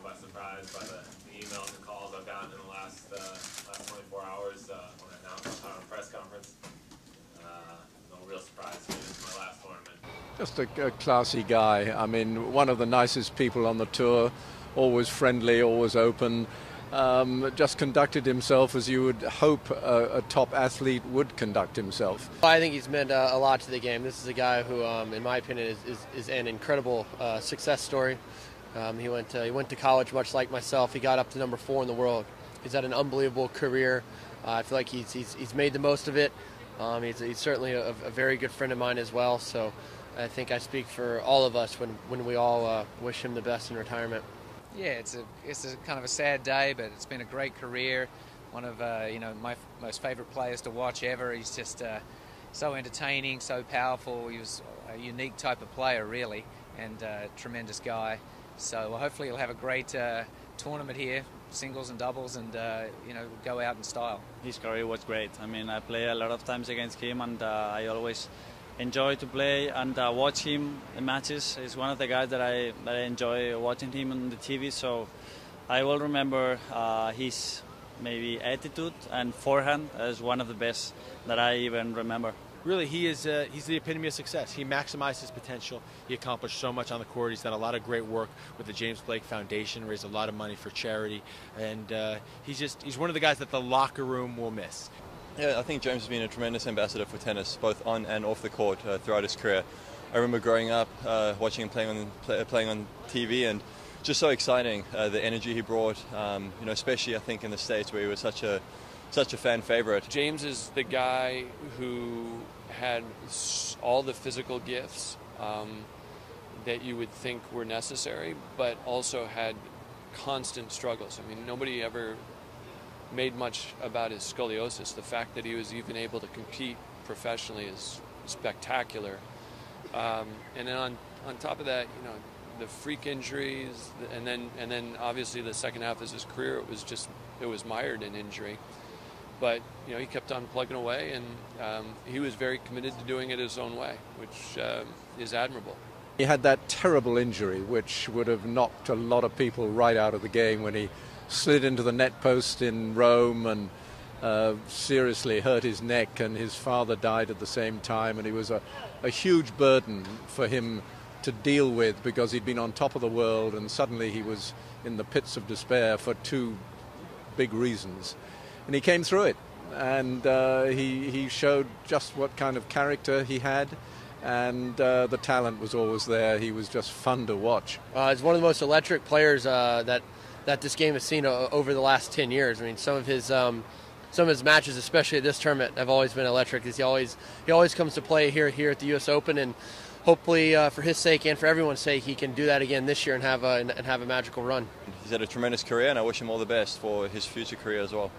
by surprise by the emails and calls I've gotten in the last 24 hours when I announced on a press conference. No real surprise. This is my last tournament. Just a classy guy. I mean, one of the nicest people on the tour, always friendly, always open. Just conducted himself as you would hope a top athlete would conduct himself. I think he's meant a lot to the game. This is a guy who, in my opinion, is an incredible success story. He went to college much like myself. He got up to number 4 in the world. He's had an unbelievable career. I feel like he's made the most of it. He's certainly a very good friend of mine as well. So I think I speak for all of us when we all wish him the best in retirement. Yeah, it's a kind of a sad day, but it's been a great career. One of my most favourite players to watch ever. He's just so entertaining, so powerful. He was a unique type of player, really, and a tremendous guy. So hopefully he'll have a great tournament here, singles and doubles, and go out in style. His career was great. I mean, I play a lot of times against him, and I always enjoy to play and watch him in matches. He's one of the guys that I enjoy watching him on the TV. So I will remember his maybe attitude and forehand as one of the best that I even remember. Really, he's the epitome of success. He maximized his potential. He accomplished so much on the court. He's done a lot of great work with the James Blake Foundation, raised a lot of money for charity, and he's one of the guys that the locker room will miss. Yeah, I think James has been a tremendous ambassador for tennis, both on and off the court throughout his career. I remember growing up, watching him playing on TV, and just so exciting, the energy he brought. Especially I think in the States where he was such a fan favorite. James is the guy who had all the physical gifts that you would think were necessary, but also had constant struggles. I mean, nobody ever made much about his scoliosis. The fact that he was even able to compete professionally is spectacular. And then on top of that, the freak injuries, and then obviously the second half of his career, it was mired in injury. But he kept on plugging away, and he was very committed to doing it his own way, which is admirable. He had that terrible injury, which would have knocked a lot of people right out of the game when he slid into the net post in Rome and seriously hurt his neck, and his father died at the same time, and it was a huge burden for him to deal with because he'd been on top of the world and suddenly he was in the pits of despair for 2 big reasons. And he came through it, and he showed just what kind of character he had, and the talent was always there. He was just fun to watch. He's one of the most electric players that this game has seen over the last 10 years. I mean, some of his matches, especially at this tournament, have always been electric. He always comes to play here at the U.S. Open, and hopefully for his sake and for everyone's sake, he can do that again this year and have a magical run. He's had a tremendous career, and I wish him all the best for his future career as well.